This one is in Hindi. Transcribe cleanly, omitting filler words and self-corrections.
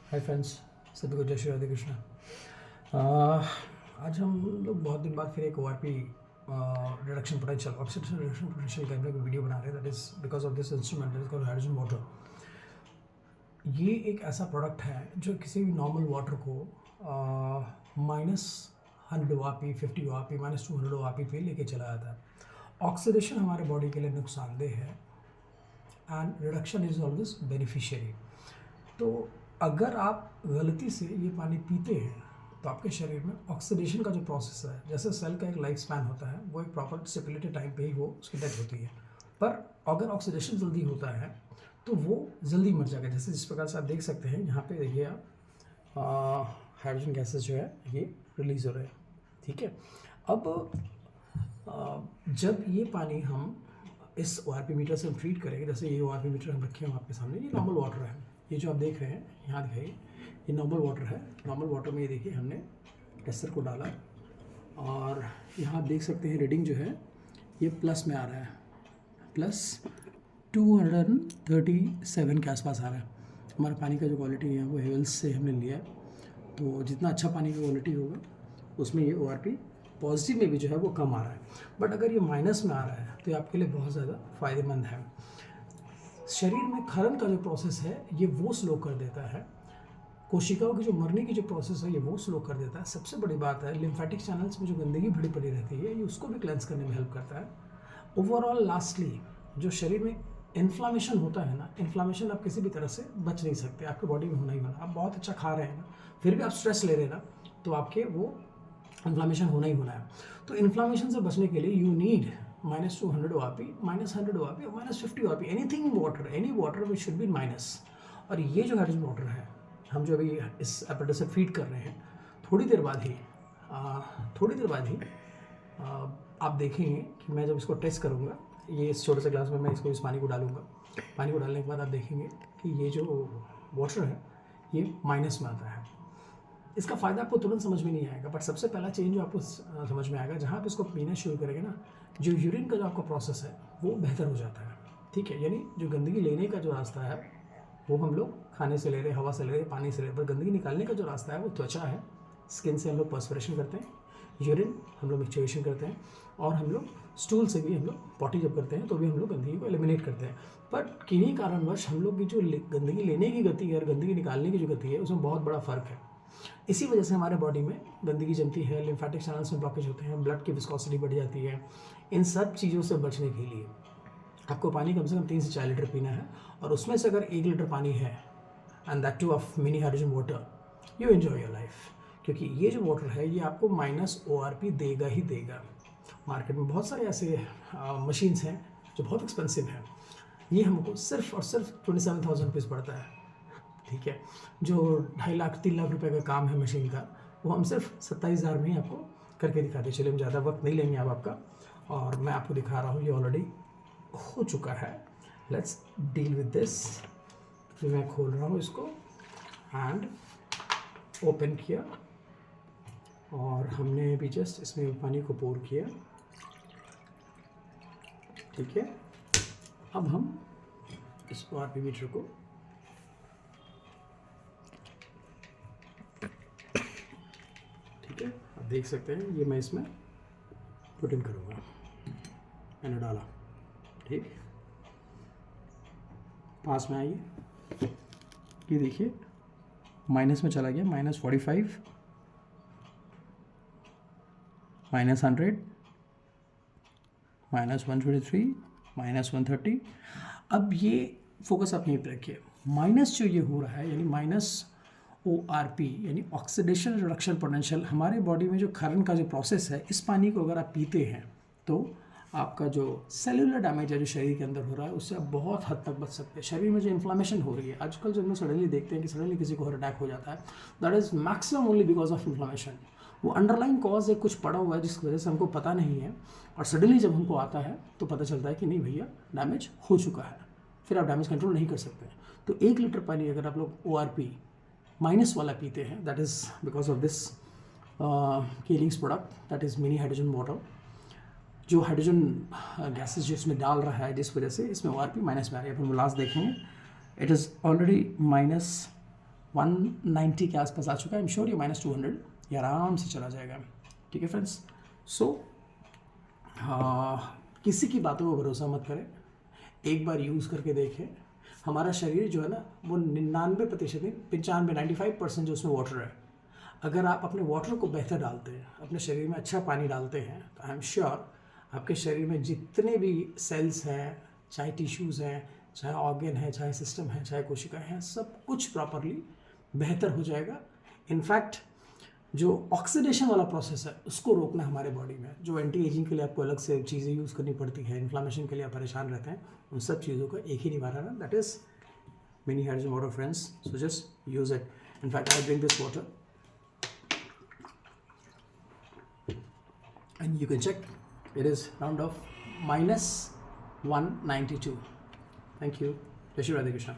हाय फ्रेंड्स, सभी को जय श्री राधे कृष्ण। आज हम लोग बहुत दिन बाद फिर एक ORP reduction potential oxidation reduction potential कैमरे की वीडियो बना रहे हैं। That is because of this instrument that is called hydrogen water. ये एक ऐसा प्रोडक्ट है जो किसी भी नॉर्मल वाटर को -100 ORP, 50 ORP, -200 ORP पे लेके चला जाता है। ऑक्सीडेशन हमारे बॉडी के लिए नुकसानदेह है and reduction is always beneficiary. तो अगर आप गलती से ये पानी पीते हैं तो आपके शरीर में ऑक्सीडेशन का जो प्रोसेस है, जैसे सेल का एक लाइफ स्पैन होता है, वो एक प्रॉपर स्टिपुलेटेड टाइम पे ही वो उसकी डेथ होती है। पर अगर ऑक्सीडेशन जल्दी होता है तो वो जल्दी मर जाएगा। जैसे जिस प्रकार से आप देख सकते हैं यहाँ पे, देखिए आप हाइड्रोजन गैसेस जो है ये रिलीज हो रहे हैं। ठीक है, अब जब ये पानी हम इस ORP मीटर से हम ट्रीट करेंगे, जैसे ये ORP मीटर हम रखे हैं आपके सामने, ये नॉर्मल वाटर है। ये जो आप देख रहे हैं यहाँ दिखाइए, ये नॉर्मल वाटर है। नॉर्मल वाटर में ये देखिए हमने टेस्टर को डाला और यहाँ आप देख सकते हैं रीडिंग जो है ये प्लस में आ रहा है, +237 के आसपास आ रहा है। हमारा पानी का जो क्वालिटी है वो हेवल्स से हमने लिया है, तो जितना अच्छा पानी का क्वालिटी होगा उसमें ये ORP पॉजिटिव में भी जो है वो कम आ रहा है। बट अगर ये माइनस में आ रहा है तो ये आपके लिए बहुत ज़्यादा फ़ायदेमंद है। शरीर में खनन का जो प्रोसेस है ये वो स्लो कर देता है। कोशिकाओं की जो मरने की जो प्रोसेस है ये वो स्लो कर देता है। सबसे बड़ी बात है, लिम्फेटिक चैनल्स में जो गंदगी भरी पड़ी रहती है ये उसको भी क्लेंस करने में हेल्प करता है। ओवरऑल लास्टली जो शरीर में इन्फ्लामेशन होता है ना, इन्फ्लामेशन आप किसी भी तरह से बच नहीं सकते, आपके बॉडी में होना ही होना। आप बहुत अच्छा खा रहे हैं ना, फिर भी आप स्ट्रेस ले रहे हैं ना, तो आपके वो इन्फ्लामेशन होना ही होना है। तो इन्फ्लामेशन से बचने के लिए यू नीड -200 ORP, -100 ORP और -50 ORP, anything water, any water which should be minus. और ये जो हाइड्रोजन वाटर है हम जो अभी इस एपरेटस से फीड कर रहे हैं, थोड़ी देर बाद ही आप देखेंगे कि मैं जब इसको टेस्ट करूँगा, ये इस छोटे से ग्लास में मैं इस पानी को डालूंगा। पानी को डालने के बाद आप देखेंगे कि ये जो वाटर है ये माइनस में आता है। इसका फ़ायदा आपको तुरंत समझ में नहीं आएगा, बट सबसे पहला चेंज जो आपको समझ में आएगा, जहाँ आप इसको पीना शुरू करेंगे ना, जो यूरिन का जो आपका प्रोसेस है वो बेहतर हो जाता है। ठीक है, यानी जो गंदगी लेने का जो रास्ता है वो हम लोग खाने से ले रहे हैं, हवा से ले रहे हैं, पानी से ले रहे हैं, पर गंदगी निकालने का जो रास्ता है वो त्वचा है। स्किन से हम लोग पर्सपिरेशन करते हैं, यूरिन हम लोग मिक्सचुरेशन करते हैं, और हम लोग स्टूल से भी हम लोग पॉटी जब करते हैं तो भी हम लोग गंदगी को एलिमिनेट करते हैं। बट किन्हीं कारणवश हम लोग की जो गंदगी लेने की गति है और गंदगी निकालने की जो गति है उसमें बहुत बड़ा फ़र्क है। इसी वजह से हमारे बॉडी में गंदगी जमती है, लिम्फेटिक चैनल्स में ब्लॉकेज होते हैं, ब्लड की विस्कोसिटी बढ़ जाती है। इन सब चीज़ों से बचने के लिए आपको पानी कम से कम 3 से 4 लीटर पीना है, और उसमें से अगर 1 लीटर पानी है and that two of mini hydrogen water, you enjoy your life. क्योंकि ये जो वाटर है ये आपको -ORP देगा ही देगा। मार्केट में बहुत सारे ऐसे मशीन्स हैं जो बहुत एक्सपेंसिव हैं, ये हमको सिर्फ और सिर्फ 27,000 रुपीज़ पड़ता है। ठीक है, जो 2.5 लाख 3 लाख रुपए का काम है मशीन का, वो हम सिर्फ 27,000 में ही आपको करके दिखाते। चलिए, हम ज़्यादा वक्त नहीं लेंगे अब आपका, और मैं आपको दिखा रहा हूँ ये ऑलरेडी हो चुका है। Let's deal with this. फिर मैं खोल रहा हूँ इसको एंड ओपन किया, और हमने भी जस्ट इसमें पानी को पोर किया। ठीक है, अब हम इस ORP मीटर को आप देख सकते हैं, ये मैं इसमें पुट इन करूँगा। मैंने डाला, ठीक, पास में आइए, ये देखिए माइनस में चला गया, -45, -100, -123, -130। अब ये फोकस आप यहीं पर रखिए। माइनस जो ये हो रहा है यानी -ORP यानी ऑक्सीडेशन रिडक्शन पोटेंशियल, हमारे बॉडी में जो खनन का जो प्रोसेस है, इस पानी को अगर आप पीते हैं तो आपका जो सेलुलर डैमेज है जो शरीर के अंदर हो रहा है उससे आप बहुत हद तक बच सकते हैं। शरीर में जो इन्फ्लामेशन हो रही है आजकल, जो हम सडनली देखते हैं कि सडनली किसी को हार्ट अटैक हो जाता है, that is maximum only because of inflammation. वो अंडरलाइन कॉज है, कुछ पड़ा हुआ है जिसकी वजह से हमको पता नहीं है, और सडनली जब हमको आता है तो पता चलता है कि नहीं भैया डैमेज हो चुका है, फिर आप डैमेज कंट्रोल नहीं कर सकते। तो 1 लीटर पानी अगर आप लोग ORP माइनस वाला पीते हैं, that is because of this Kellings product, that is mini hydrogen water. जो हाइड्रोजन गैसेस जो इसमें डाल रहा है, जिस वजह से इसमें ORP माइनस में आ रही है। अपन लास्ट देखेंगे, इट इज़ ऑलरेडी 190 के आसपास आ चुका है। आई एम श्योर ये -200 ये आराम से चला जाएगा। ठीक है फ्रेंड्स, सो किसी की बातों पर भरोसा मत करें, एक बार यूज़ करके देखें। हमारा शरीर जो है ना वो 99% नहीं 95% जो उसमें वाटर है। अगर आप अपने वाटर को बेहतर डालते हैं, अपने शरीर में अच्छा पानी डालते हैं, तो आई एम श्योर आपके शरीर में जितने भी सेल्स हैं, चाहे टिश्यूज़ हैं, चाहे ऑर्गन है, चाहे सिस्टम है, चाहे कोशिकाएं हैं, सब कुछ प्रॉपरली बेहतर हो जाएगा। इनफैक्ट जो ऑक्सीडेशन वाला प्रोसेस है उसको रोकना हमारे बॉडी में, जो एंटी एजिंग के लिए आपको अलग से चीज़ें यूज़ करनी पड़ती है, इन्फ्लामेशन के लिए आप परेशान रहते हैं, उन सब चीज़ों का एक ही निवारण है, that is mini hydrogen water friends. So just use it. In fact I drink this water and you can check it is round of -192. Thank you. Jai Shri Radhe Krishna.